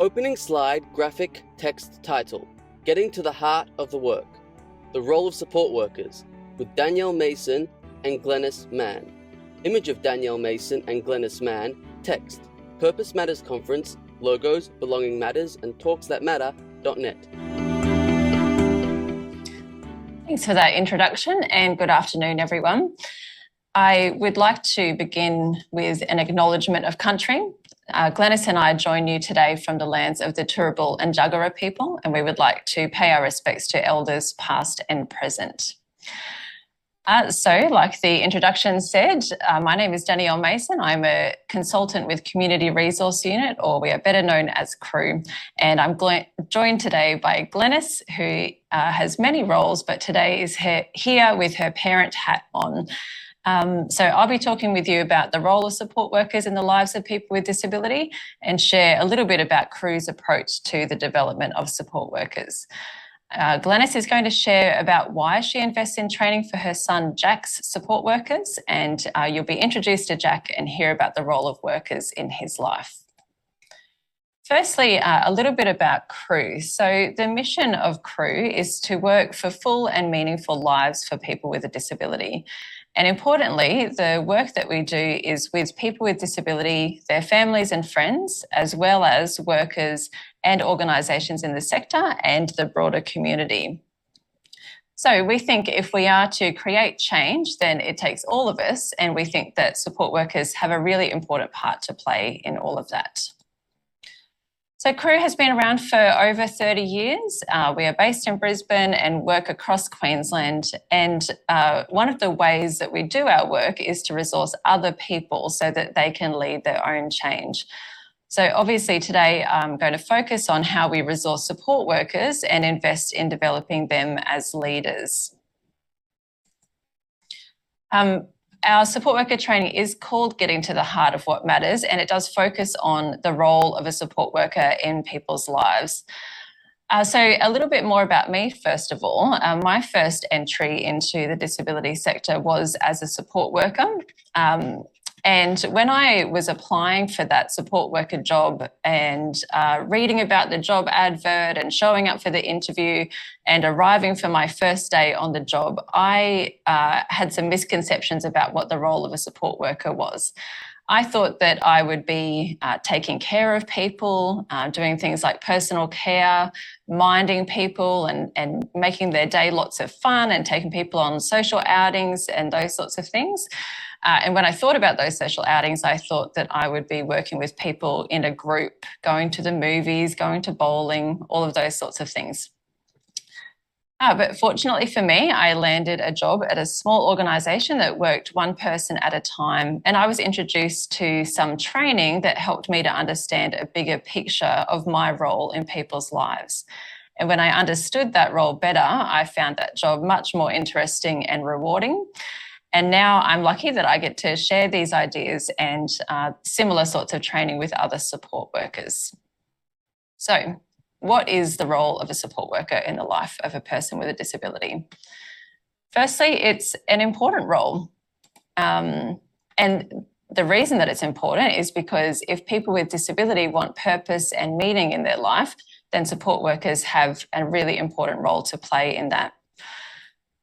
Opening slide, graphic, text title. Getting to the heart of the work. The role of support workers, with Danielle Mason and Glenys Mann. Image of Danielle Mason and Glenys Mann. Text. Purpose Matters Conference. Logos, Belonging Matters, and talksthatmatter.net. Thanks for that introduction, and good afternoon, everyone. I would like to begin with an acknowledgement of country. Glenys and I join you today from the lands of the Turrbal and Jagera people, and we would like to pay our respects to elders past and present. So, like the introduction said, my name is Danielle Mason. I'm a consultant with Community Resource Unit, or we are better known as CREW, and I'm joined today by Glenys, who has many roles, but today is here with her parent hat on. So I'll be talking with you about the role of support workers in the lives of people with disability and share a little bit about CREW's approach to the development of support workers. Glenys is going to share about why she invests in training for her son Jack's support workers, and you'll be introduced to Jack and hear about the role of workers in his life. Firstly, a little bit about CREW. So the mission of CREW is to work for full and meaningful lives for people with a disability. And importantly, the work that we do is with people with disability, their families and friends, as well as workers and organisations in the sector and the broader community. So we think if we are to create change, then it takes all of us, and we think that support workers have a really important part to play in all of that. So CREW has been around for over 30 years. We are based in Brisbane and work across Queensland. And one of the ways that we do our work is to resource other people so that they can lead their own change. So obviously today I'm going to focus on how we resource support workers and invest in developing them as leaders. Our support worker training is called Getting to the Heart of What Matters, and it does focus on the role of a support worker in people's lives. So a little bit more about me, first of all. My first entry into the disability sector was as a support worker. And when I was applying for that support worker job and reading about the job advert and showing up for the interview and arriving for my first day on the job, I had some misconceptions about what the role of a support worker was. I thought that I would be taking care of people, doing things like personal care, minding people and making their day lots of fun and taking people on social outings and those sorts of things. And when I thought about those social outings, I thought that I would be working with people in a group, going to the movies, going to bowling, all of those sorts of things. But fortunately for me, I landed a job at a small organisation that worked one person at a time, and I was introduced to some training that helped me to understand a bigger picture of my role in people's lives. And when I understood that role better, I found that job much more interesting and rewarding. And now I'm lucky that I get to share these ideas and similar sorts of training with other support workers. So, what is the role of a support worker in the life of a person with a disability? Firstly, it's an important role. And the reason that it's important is because if people with disability want purpose and meaning in their life, then support workers have a really important role to play in that.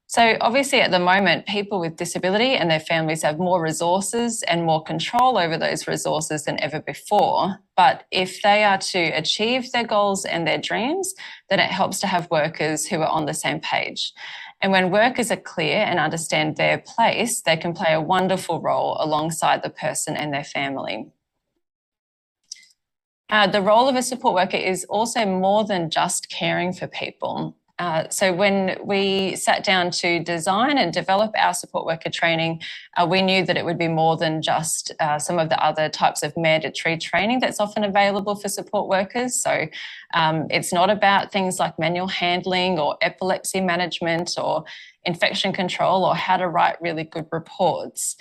So obviously at the moment, people with disability and their families have more resources and more control over those resources than ever before. But if they are to achieve their goals and their dreams, then it helps to have workers who are on the same page. And when workers are clear and understand their place, they can play a wonderful role alongside the person and their family. The role of a support worker is also more than just caring for people. So when we sat down to design and develop our support worker training, we knew that it would be more than just some of the other types of mandatory training that's often available for support workers. So it's not about things like manual handling or epilepsy management or infection control or how to write really good reports.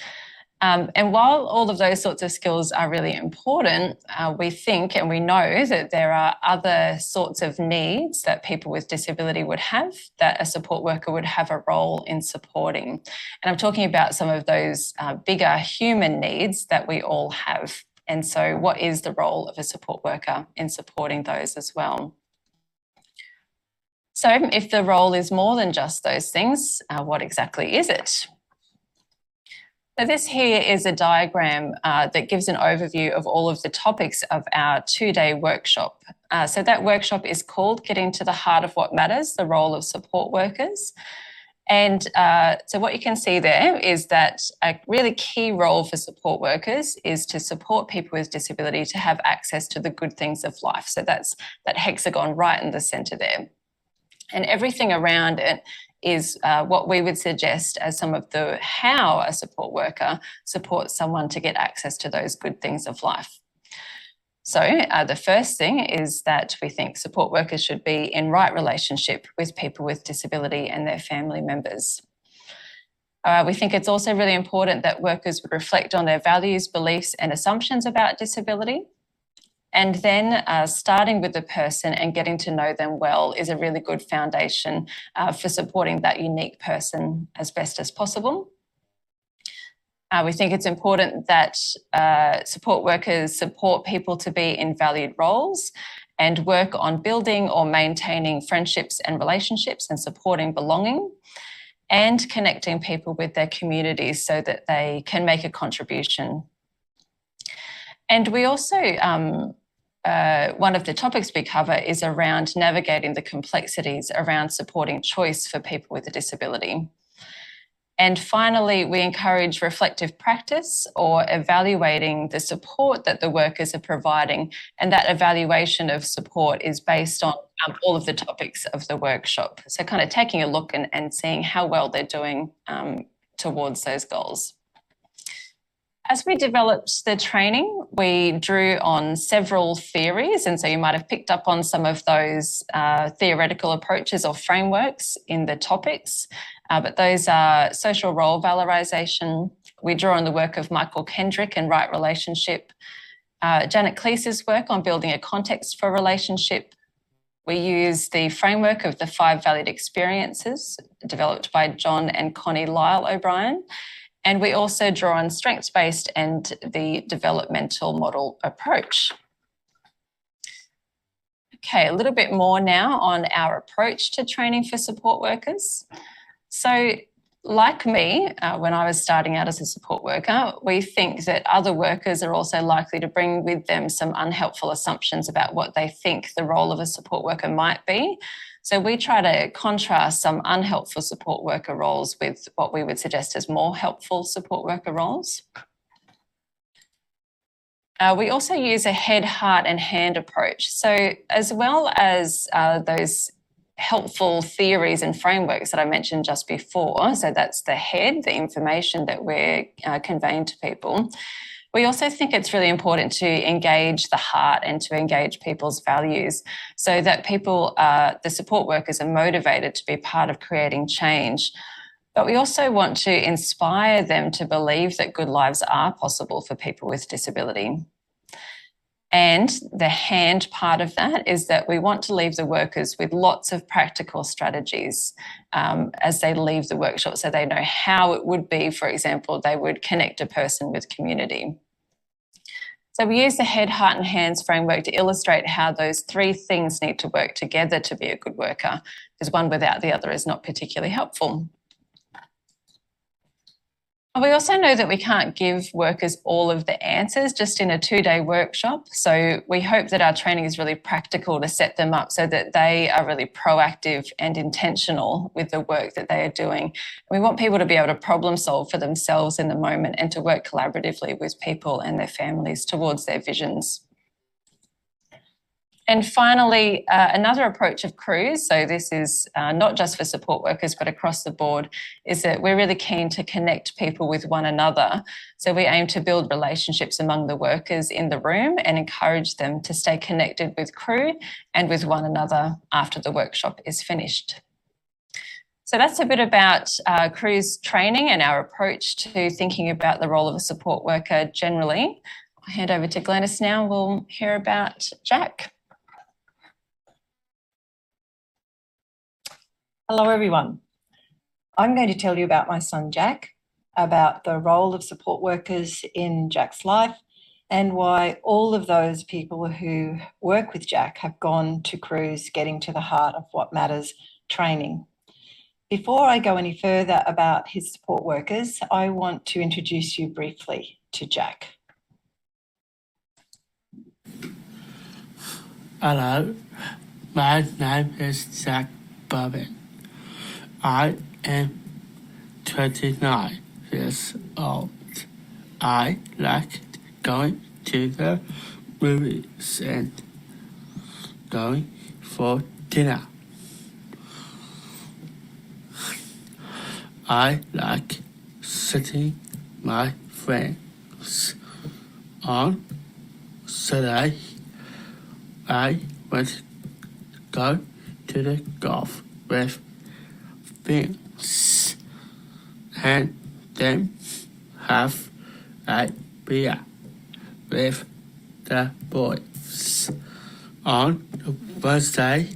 And while all of those sorts of skills are really important, we think and we know that there are other sorts of needs that people with disability would have that a support worker would have a role in supporting. And I'm talking about some of those bigger human needs that we all have. And so what is the role of a support worker in supporting those as well? So if the role is more than just those things, what exactly is it? So this here is a diagram that gives an overview of all of the topics of our 2-day workshop. So that workshop is called Getting to the Heart of What Matters, the Role of Support Workers. And so what you can see there is that a really key role for support workers is to support people with disability to have access to the good things of life. So that's that hexagon right in the centre there. And everything around it is what we would suggest as some of the how a support worker supports someone to get access to those good things of life. So the first thing is that we think support workers should be in right relationship with people with disability and their family members. We think it's also really important that workers would reflect on their values, beliefs and assumptions about disability. And then starting with the person and getting to know them well is a really good foundation for supporting that unique person as best as possible. We think it's important that support workers support people to be in valued roles and work on building or maintaining friendships and relationships and supporting belonging and connecting people with their communities so that they can make a contribution. And we also, one of the topics we cover is around navigating the complexities around supporting choice for people with a disability. And finally, we encourage reflective practice or evaluating the support that the workers are providing. And that evaluation of support is based on all of the topics of the workshop. So kind of taking a look and seeing how well they're doing towards those goals. As we developed the training, we drew on several theories, and so you might have picked up on some of those theoretical approaches or frameworks in the topics, but those are social role valorisation. We draw on the work of Michael Kendrick and right relationship, Janet Cleese's work on building a context for relationship. We use the framework of the 5 valued experiences developed by John and Connie Lyle O'Brien. And we also draw on strengths-based and the developmental model approach. Okay, a little bit more now on our approach to training for support workers. So like me, when I was starting out as a support worker, we think that other workers are also likely to bring with them some unhelpful assumptions about what they think the role of a support worker might be. So we try to contrast some unhelpful support worker roles with what we would suggest as more helpful support worker roles. We also use a head, heart and hand approach. So as well as those helpful theories and frameworks that I mentioned just before, so that's the head, the information that we're conveying to people, we also think it's really important to engage the heart and to engage people's values so that people, the support workers, are motivated to be part of creating change. But we also want to inspire them to believe that good lives are possible for people with disability. And the hand part of that is that we want to leave the workers with lots of practical strategies as they leave the workshop, so they know how it would be, for example, they would connect a person with community. So we use the head, heart and hands framework to illustrate how those 3 things need to work together to be a good worker, because one without the other is not particularly helpful. We also know that we can't give workers all of the answers just in a 2-day workshop. So we hope that our training is really practical to set them up so that they are really proactive and intentional with the work that they are doing. We want people to be able to problem solve for themselves in the moment and to work collaboratively with people and their families towards their visions. And finally, another approach of CRUISE, so this is not just for support workers but across the board, is that we're really keen to connect people with one another. So we aim to build relationships among the workers in the room and encourage them to stay connected with crew and with one another after the workshop is finished. So that's a bit about CRUISE training and our approach to thinking about the role of a support worker generally. I'll hand over to Glenys now. We'll hear about Jack. Hello everyone. I'm going to tell you about my son Jack, about the role of support workers in Jack's life and why all of those people who work with Jack have gone to cruise Getting to the Heart of What Matters training. Before I go any further about his support workers, I want to introduce you briefly to Jack. Hello, my name is Jack Bobbin. I am 29 years old. I like going to the movies and going for dinner. I like sitting my friends. On Saturday, I went to go to the golf with friends and then have a beer with the boys. On Wednesday,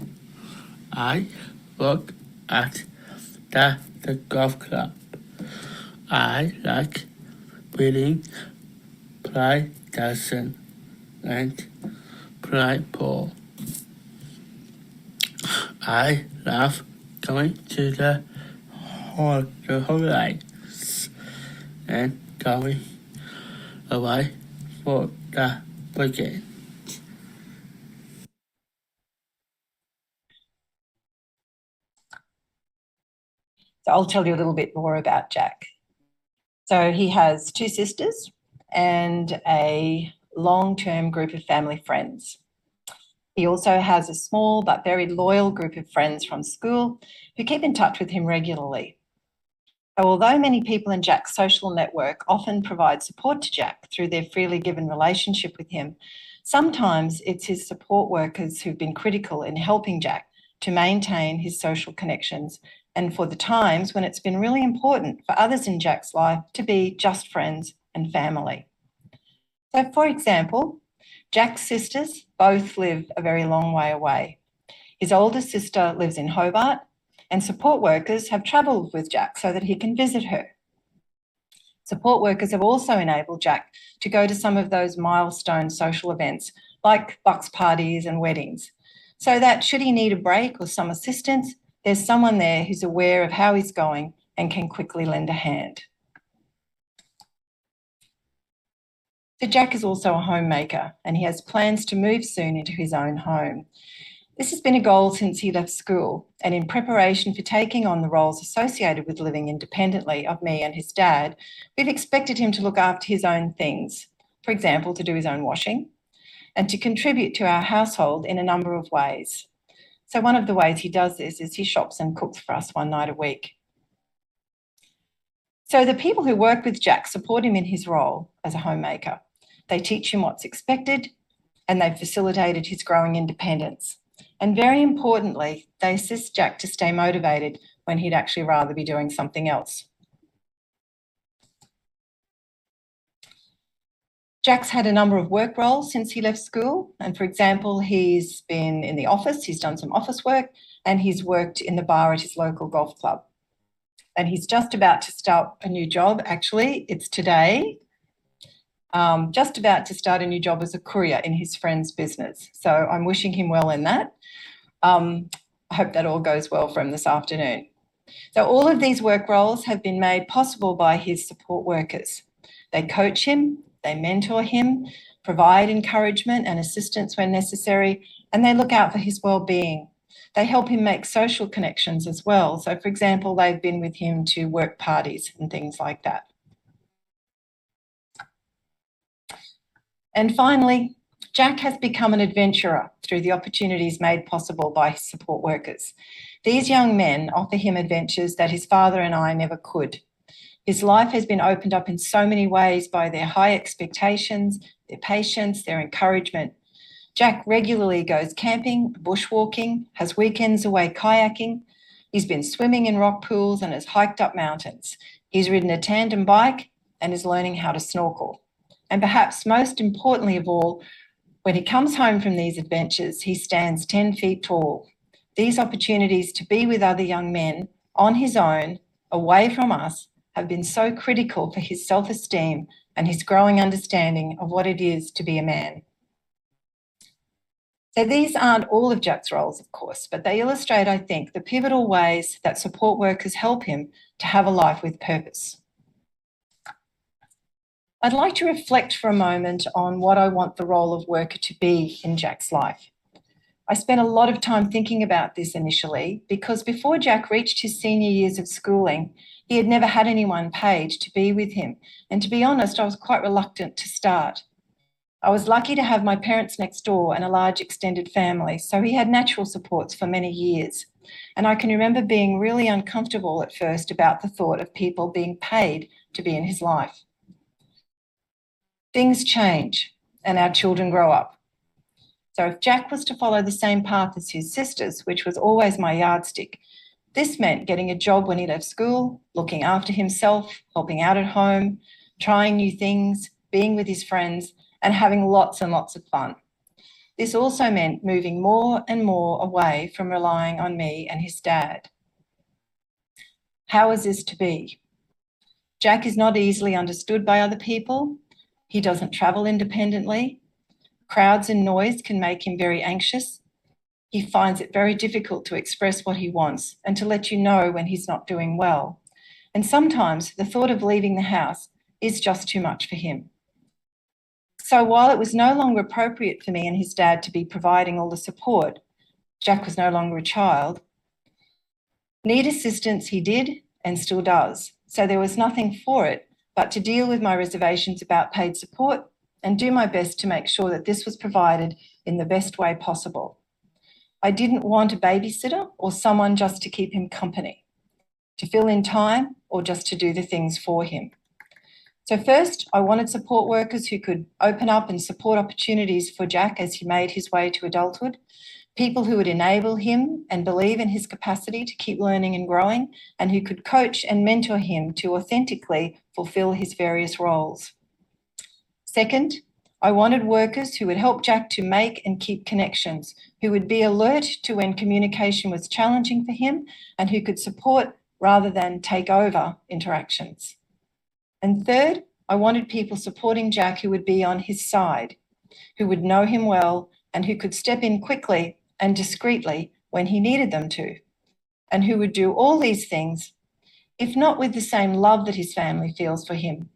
I work at the golf club. I like reading, play dancing, and play pool. I love going to the holidays and going away for the weekend. So I'll tell you a little bit more about Jack. So he has 2 sisters and a long-term group of family friends. He also has a small but very loyal group of friends from school who keep in touch with him regularly. So although many people in Jack's social network often provide support to Jack through their freely given relationship with him, sometimes it's his support workers who've been critical in helping Jack to maintain his social connections and for the times when it's been really important for others in Jack's life to be just friends and family. So, for example, Jack's sisters both live a very long way away. His older sister lives in Hobart, and support workers have travelled with Jack so that he can visit her. Support workers have also enabled Jack to go to some of those milestone social events like bucks parties and weddings, so that should he need a break or some assistance, there's someone there who's aware of how he's going and can quickly lend a hand. So Jack is also a homemaker and he has plans to move soon into his own home. This has been a goal since he left school, and in preparation for taking on the roles associated with living independently of me and his dad, we've expected him to look after his own things, for example, to do his own washing, and to contribute to our household in a number of ways. So one of the ways he does this is he shops and cooks for us one night a week. So the people who work with Jack support him in his role as a homemaker. They teach him what's expected and they've facilitated his growing independence. And very importantly, they assist Jack to stay motivated when he'd actually rather be doing something else. Jack's had a number of work roles since he left school. And for example, he's been in the office, he's done some office work, and he's worked in the bar at his local golf club. And he's just about to start a new job. Actually, it's today. Just about to start a new job as a courier in his friend's business. So I'm wishing him well in that. I hope that all goes well for him this afternoon. So all of these work roles have been made possible by his support workers. They coach him, they mentor him, provide encouragement and assistance when necessary, and they look out for his well-being. They help him make social connections as well. So, for example, they've been with him to work parties and things like that. And finally, Jack has become an adventurer through the opportunities made possible by his support workers. These young men offer him adventures that his father and I never could. His life has been opened up in so many ways by their high expectations, their patience, their encouragement. Jack regularly goes camping, bushwalking, has weekends away kayaking. He's been swimming in rock pools and has hiked up mountains. He's ridden a tandem bike and is learning how to snorkel. And perhaps most importantly of all, when he comes home from these adventures, he stands 10 feet tall. These opportunities to be with other young men on his own, away from us, have been so critical for his self-esteem and his growing understanding of what it is to be a man. So these aren't all of Jack's roles, of course, but they illustrate, I think, the pivotal ways that support workers help him to have a life with purpose. I'd like to reflect for a moment on what I want the role of worker to be in Jack's life. I spent a lot of time thinking about this initially because before Jack reached his senior years of schooling, he had never had anyone paid to be with him. And to be honest, I was quite reluctant to start. I was lucky to have my parents next door and a large extended family, so he had natural supports for many years. And I can remember being really uncomfortable at first about the thought of people being paid to be in his life. Things change and our children grow up. So if Jack was to follow the same path as his sisters, which was always my yardstick, this meant getting a job when he left school, looking after himself, helping out at home, trying new things, being with his friends, and having lots and lots of fun. This also meant moving more and more away from relying on me and his dad. How is this to be? Jack is not easily understood by other people. He doesn't travel independently. Crowds and noise can make him very anxious. He finds it very difficult to express what he wants and to let you know when he's not doing well. And sometimes the thought of leaving the house is just too much for him. So while it was no longer appropriate for me and his dad to be providing all the support, Jack was no longer a child. Need assistance he did and still does. So there was nothing for it but to deal with my reservations about paid support and do my best to make sure that this was provided in the best way possible. I didn't want a babysitter or someone just to keep him company, to fill in time or just to do the things for him. So first, I wanted support workers who could open up and support opportunities for Jack as he made his way to adulthood, people who would enable him and believe in his capacity to keep learning and growing, and who could coach and mentor him to authentically fulfill his various roles. Second, I wanted workers who would help Jack to make and keep connections, who would be alert to when communication was challenging for him, and who could support rather than take over interactions. And third, I wanted people supporting Jack who would be on his side, who would know him well and who could step in quickly and discreetly when he needed them to, and who would do all these things, if not with the same love that his family feels for him,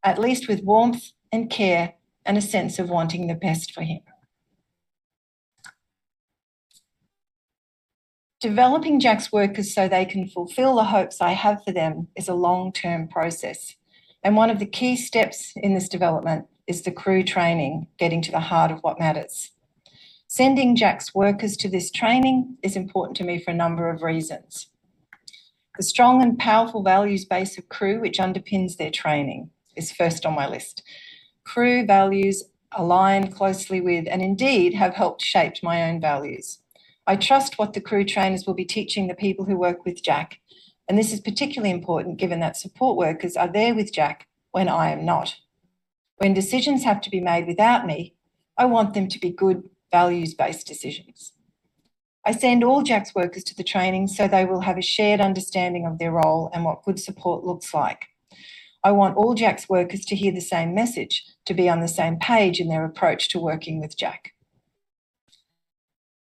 at least with warmth and care and a sense of wanting the best for him. Developing Jack's workers so they can fulfill the hopes I have for them is a long-term process. And one of the key steps in this development is the crew training, getting to the heart of what matters. Sending Jack's workers to this training is important to me for a number of reasons. The strong and powerful values base of crew, which underpins their training, is first on my list. Crew values align closely with, and indeed have helped shape my own values. I trust what the crew trainers will be teaching the people who work with Jack. And this is particularly important given that support workers are there with Jack when I am not. When decisions have to be made without me, I want them to be good, values-based decisions. I send all Jack's workers to the training so they will have a shared understanding of their role and what good support looks like. I want all Jack's workers to hear the same message, to be on the same page in their approach to working with Jack.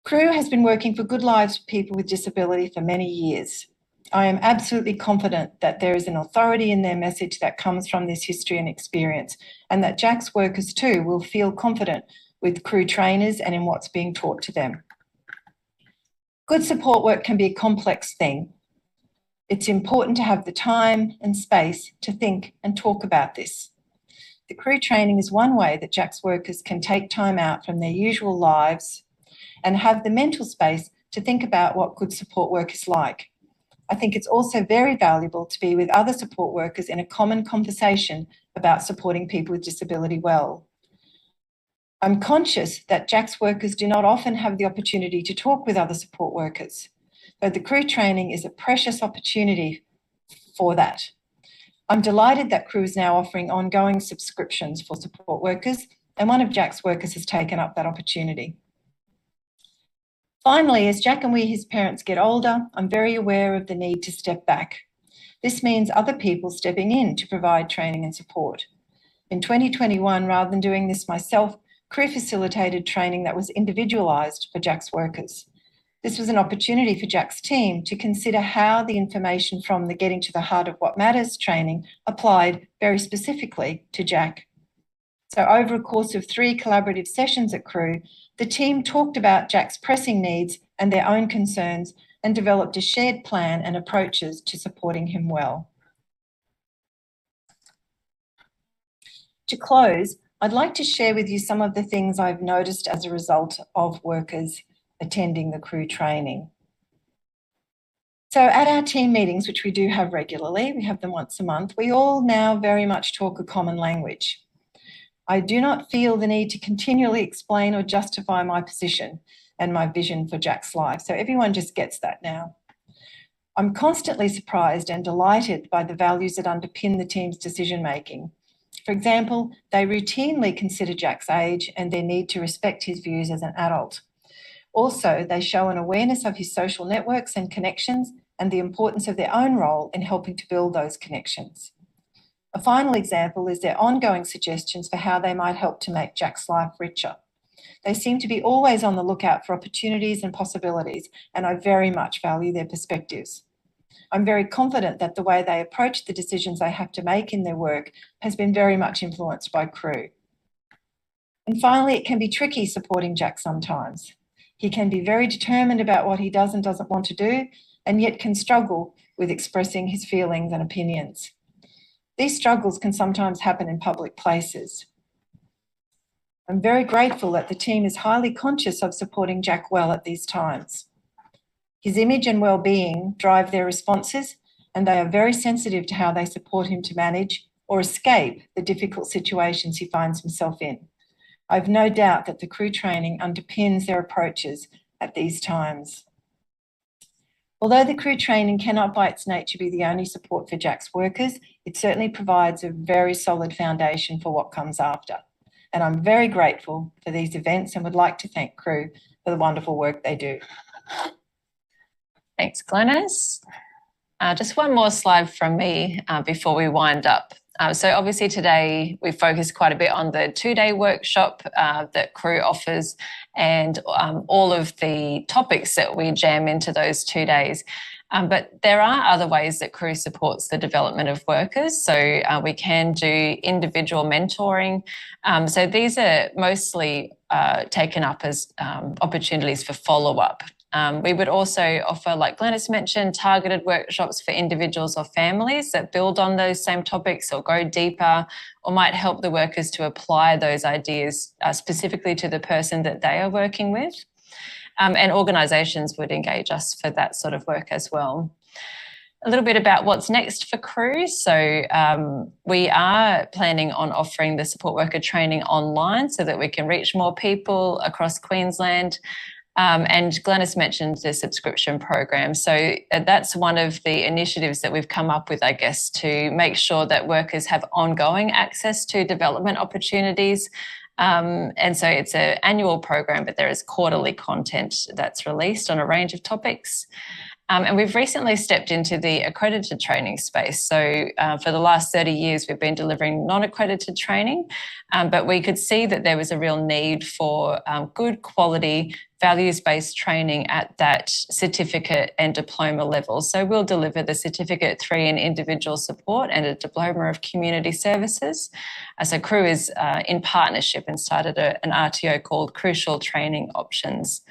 Crew has been working for good lives for people with disability for many years. I am absolutely confident that there is an authority in their message that comes from this history and experience, and that Jack's workers too will feel confident with crew trainers and in what's being taught to them. Good support work can be a complex thing. It's important to have the time and space to think and talk about this. The crew training is one way that Jack's workers can take time out from their usual lives and have the mental space to think about what good support work is like. I think it's also very valuable to be with other support workers in a common conversation about supporting people with disability well. I'm conscious that Jack's workers do not often have the opportunity to talk with other support workers, so the crew training is a precious opportunity for that. I'm delighted that Crew is now offering ongoing subscriptions for support workers, and one of Jack's workers has taken up that opportunity. Finally, as Jack and we, his parents, get older, I'm very aware of the need to step back. This means other people stepping in to provide training and support. In 2021, rather than doing this myself, Crew facilitated training that was individualised for Jack's workers. This was an opportunity for Jack's team to consider how the information from the Getting to the Heart of What Matters training applied very specifically to Jack. So over a course of 3 collaborative sessions at Crew, the team talked about Jack's pressing needs and their own concerns and developed a shared plan and approaches to supporting him well. To close, I'd like to share with you some of the things I've noticed as a result of workers attending the Crew training. So at our team meetings, which we do have regularly, we have them once a month, we all now very much talk a common language. I do not feel the need to continually explain or justify my position and my vision for Jack's life. So everyone just gets that now. I'm constantly surprised and delighted by the values that underpin the team's decision-making. For example, they routinely consider Jack's age and their need to respect his views as an adult. Also, they show an awareness of his social networks and connections and the importance of their own role in helping to build those connections. A final example is their ongoing suggestions for how they might help to make Jack's life richer. They seem to be always on the lookout for opportunities and possibilities, and I very much value their perspectives. I'm very confident that the way they approach the decisions they have to make in their work has been very much influenced by Crew. And finally, it can be tricky supporting Jack sometimes. He can be very determined about what he does and doesn't want to do, and yet can struggle with expressing his feelings and opinions. These struggles can sometimes happen in public places. I'm very grateful that the team is highly conscious of supporting Jack well at these times. His image and well-being drive their responses, and they are very sensitive to how they support him to manage or escape the difficult situations he finds himself in. I've no doubt that the Crew training underpins their approaches at these times. Although the Crew training cannot by its nature be the only support for Jack's workers, it certainly provides a very solid foundation for what comes after. And I'm very grateful for these events and would like to thank Crew for the wonderful work they do. Thanks, Glenys. Just one more slide from me before we wind up. So obviously today we focused quite a bit on the 2-day workshop that Crew offers and all of the topics that we jam into those 2 days. But there are other ways that Crew supports the development of workers. So we can do individual mentoring. So these are mostly taken up as opportunities for follow-up. We would also offer, like Glenys mentioned, targeted workshops for individuals or families that build on those same topics or go deeper or might help the workers to apply those ideas specifically to the person that they are working with. And organisations would engage us for that sort of work as well. A little bit about what's next for Crew. So we are planning on offering the support worker training online so that we can reach more people across Queensland. And Glenys mentioned the subscription program. So that's one of the initiatives that we've come up with, I guess, to make sure that workers have ongoing access to development opportunities. And so it's an annual program, but there is quarterly content that's released on a range of topics. And we've recently stepped into the accredited training space. So for the last 30 years, we've been delivering non-accredited training, but we could see that there was a real need for good quality, values-based training at that certificate and diploma level. So we'll deliver the Certificate 3 in individual support and a Diploma of Community Services. So Crew is in partnership and started an RTO called Crucial Training Options.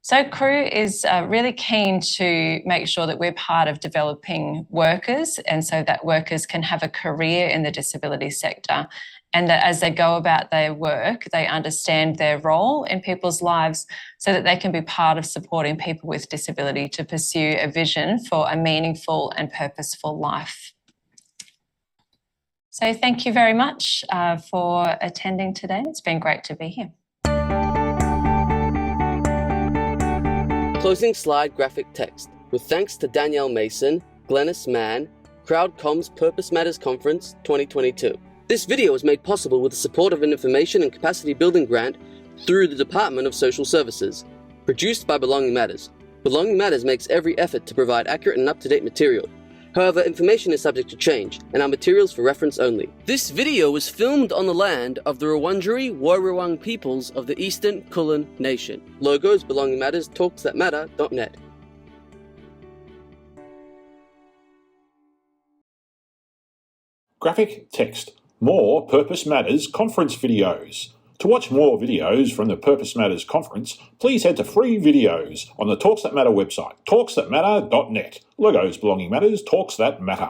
So Crew is really keen to make sure that we're part of developing workers and so that workers can have a career in the disability sector and that as they go about their work, they understand their role in people's lives so that they can be part of supporting people with disability to pursue a vision for a meaningful and purposeful life. So thank you very much for attending today. It's been great to be here. Closing slide graphic text. With thanks to Danielle Mason, Glenys Mann, CrowdCom's Purpose Matters Conference 2022. This video was made possible with the support of an information and capacity building grant through the Department of Social Services. Produced by Belonging Matters. Belonging Matters makes every effort to provide accurate and up-to-date material. However, information is subject to change and are materials for reference only. This video was filmed on the land of the Wurundjeri Woi-wurrung peoples of the Eastern Kulin Nation. Logos, Belonging Matters, talksthatmatter.net. Graphic text. More Purpose Matters conference videos. To watch more videos from the Purpose Matters conference, please head to free videos on the Talks That Matter website, talksthatmatter.net. Logos, Belonging Matters, Talks That Matter.